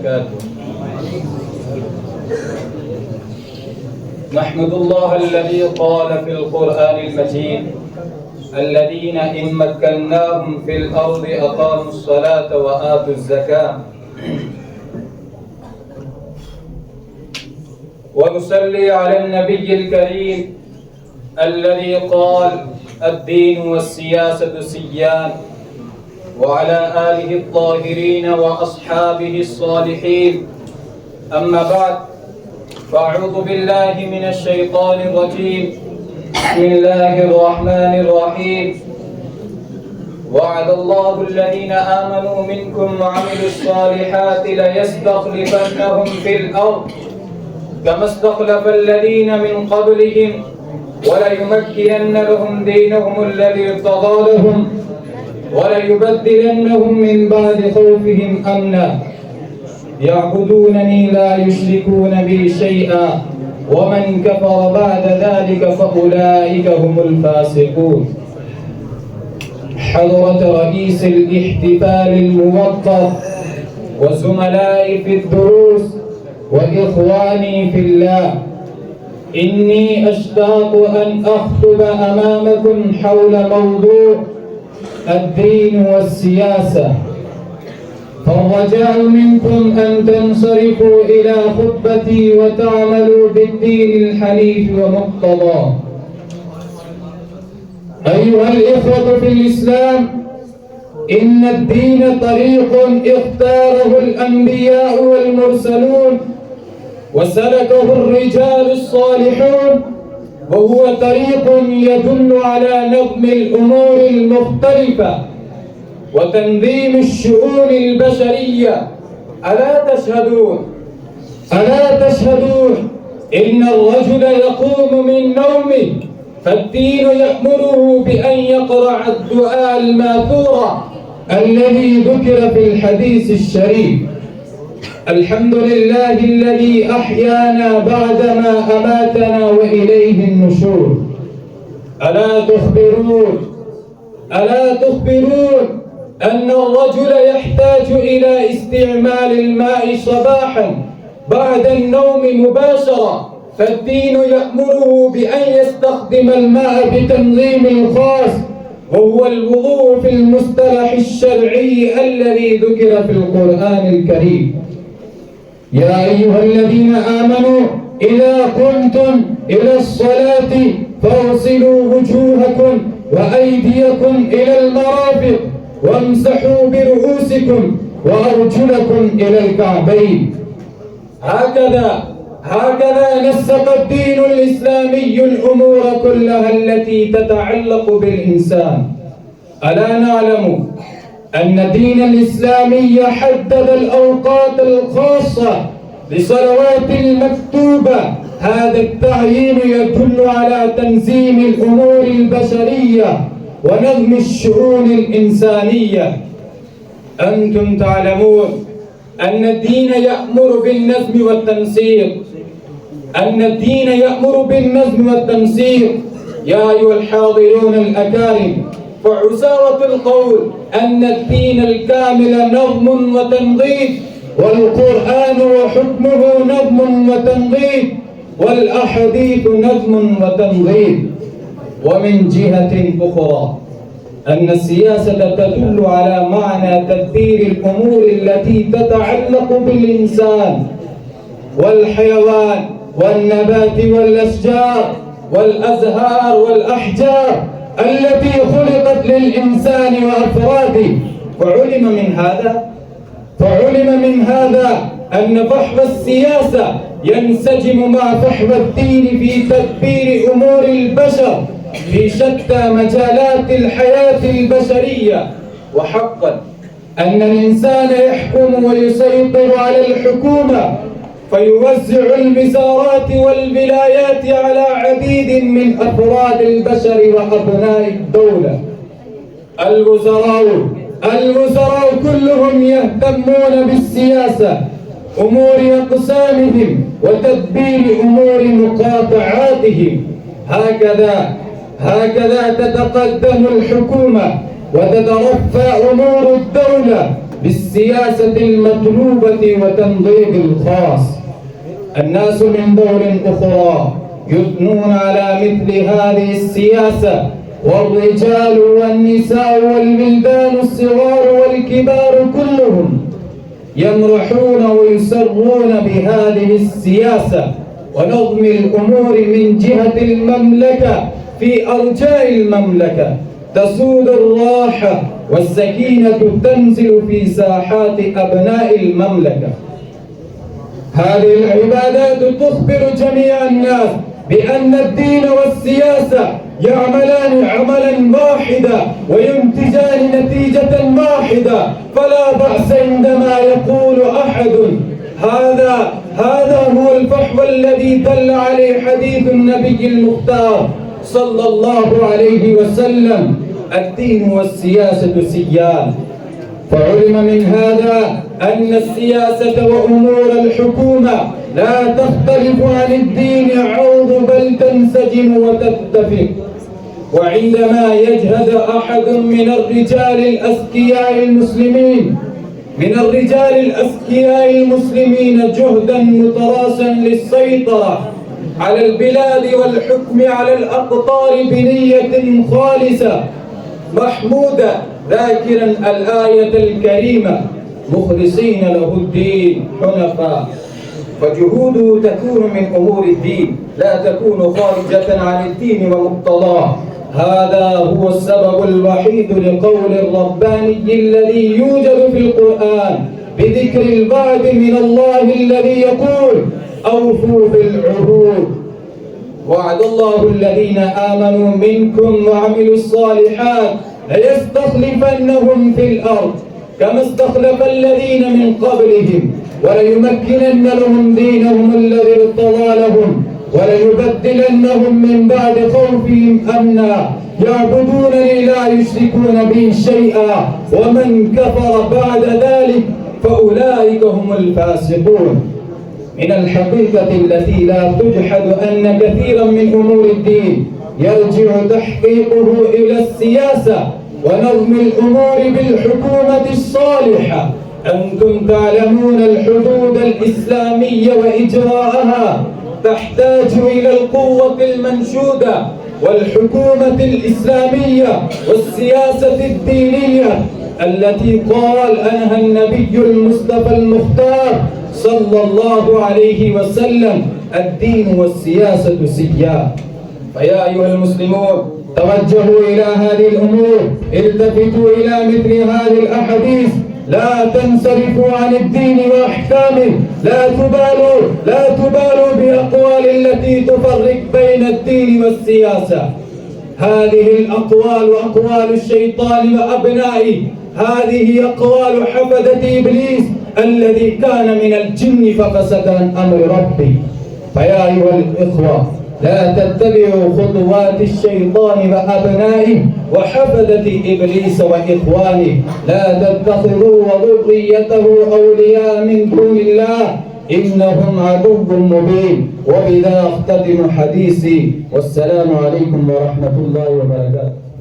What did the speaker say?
وبركاته. نحمد الله الذي قال في القرآن المجيد: الذين إن مكناهم في الأرض أقاموا الصلاة وآتوا الزكاة. ونصلي على النبي الكريم الذي قال: الدين والسياسة سيان، وعلى آله الطاهرين وأصحابه الصالحين. أما بعد، فأعوذ بالله من الشيطان الرجيم. بسم الله الرحمن الرحيم. وعد الله الذين آمنوا منكم وعملوا الصالحات ليستخلفنهم في الأرض كما استخلف الذين من قبلهم وليمكنن لهم دينهم الذي ارتضى لهم وليبدلنهم من بعد خوفهم أمنا يعبدونني لا يشركون بي شيئا ومن كفر بعد ذلك فأولئك هم الفاسقون. حضرة رئيس الاحتفال الموقر وزملائي في الدروس وإخواني في الله، إني أشتاق أن أخطب أمامكم حول موضوع الدين والسياسة، فالرجاء منكم أن تنصرفوا إلى خطبتي وتعملوا بالدين الحنيف ومقتضاه. أيها الإخوة في الإسلام، إن الدين طريق اختاره الأنبياء والمرسلون وسلكه الرجال الصالحون، وهو طريق يدل على نظم الأمور المختلفة وتنظيم الشؤون البشرية. ألا تشهدون إن الرجل يقوم من نومه فالدين يأمره بأن يقرأ الدعاء الماثور الذي ذكر في الحديث الشريف: الحمد لله الذي أحيانا بعدما أماتنا وإليه النشور. ألا تخبرون أن الرجل يحتاج إلى استعمال الماء صباحا بعد النوم مباشرة، فالدين يأمره بأن يستخدم الماء بتنظيم خاص، وهو الوضوء في المصطلح الشرعي الذي ذكر في القرآن الكريم. يا أيها الذين آمنوا إذا قمتم إلى الصلاة فاغسلوا وجوهكم وأيديكم إلى المرافق وامسحوا برؤوسكم وأرجلكم إلى الكعبين. هكذا نسق الدين الإسلامي الأمور كلها التي تتعلق بالإنسان. ألا نعلم أن الدين الإسلامي حدد الأوقات الخاصة لصلوات المكتوبة؟ هذا التعيين يدل على تنظيم الأمور البشرية ونظم الشؤون الإنسانية. أنتم تعلمون أن الدين يأمر بالنظم والتنسيق. يا أيها الحاضرون الأكارم، فعسارة القول أن الدين الكامل نظم وتنظيم، والقرآن وحكمه نظم وتنظيم، والأحاديث نظم وتنظيم. ومن جهة أخرى أن السياسة تدل على معنى تدبير الأمور التي تتعلق بالإنسان والحيوان والنبات والأشجار والأزهار والأحجار التي خلقت للإنسان وأفراده. فعلم من هذا أن فحوى السياسة ينسجم مع فحوى الدين في تدبير أمور البشر في شتى مجالات الحياة البشرية. وحقا أن الإنسان يحكم ويسيطر على الحكومة، فيوزع الوزارات والولايات على عديد من أفراد البشر وأبناء الدولة. الوزراء كلهم يهتمون بالسياسة، أمور أقسامهم وتدبير أمور مقاطعاتهم. هكذا تتقدم الحكومة وتترفع أمور الدولة بالسياسة المطلوبة وتنظيم الخاص. الناس من دول أخرى يثنون على مثل هذه السياسة، والرجال والنساء والبلدان الصغار والكبار كلهم يمرحون ويسرون بهذه السياسة ونظم الأمور من جهة المملكة. في أرجاء المملكة تسود الراحة والسكينة تنزل في ساحات أبناء المملكة. هذه العبادات تخبر جميع الناس بأن الدين والسياسة يعملان عملا واحدا وينتجان نتيجة واحدة. فلا بأس عندما يقول أحد هذا هو الفحوى الذي دل عليه حديث النبي المختار صلى الله عليه وسلم: الدين والسياسة سيان. فعلم من هذا أن السياسة وأمور الحكومة لا تختلف عن الدين عوض، بل تنسجم وتتفق. وعندما يجهد أحد من الرجال الأذكياء المسلمين جهدا متراسا للسيطرة على البلاد والحكم على الأقطار بنية خالصة محمودة، ذاكرا الآية الكريمة: مخلصين له الدين حنفاء، فجهوده تكون من أمور الدين لا تكون خارجة عن الدين ومقتضاه. هذا هو السبب الوحيد لقول الرباني الذي يوجد في القرآن بذكر الوعد من الله الذي يقول: أوفوا بالعهود. وعد الله الذين آمنوا منكم وعملوا الصالحات ليستخلفنهم في الأرض كما استخلف الذين من قبلهم وليمكنن لهم دينهم الذي ارتضى لهم وليبدلنهم من بعد خوفهم أمنا يعبدونني لا يشركون بي شيئا ومن كفر بعد ذلك فأولئك هم الفاسقون. من الحقيقة التي لا تجحد أن كثيرا من أمور الدين يرجع تحقيقه إلى السياسة ونظم الأمور بالحكومة الصالحة. أنتم تعلمون الحدود الإسلامية وإجراءها تحتاج إلى القوة المنشودة والحكومة الإسلامية والسياسة الدينية التي قال عنها النبي المصطفى المختار صلى الله عليه وسلم: الدين والسياسة سيان. فيا أيها المسلمون، توجهوا إلى هذه الأمور، التفتوا إلى مثل هذه الأحاديث، لا تنصرفوا عن الدين وأحكامه، لا تبالوا بأقوال التي تفرق بين الدين والسياسة. هذه الأقوال أقوال الشيطان وأبنائه، هذه أقوال حفدة إبليس الذي كان من الجن ففسد عن أمر ربي. فيا أيها الإخوة، لا تتبعوا خطوات الشيطان وأبنائه وحفدة إبليس وإخوانه، لا تتخذوا وذريته أولياء من دون الله إنهم عدو مبين. وبذا أختتم حديثي، والسلام عليكم ورحمة الله وبركاته.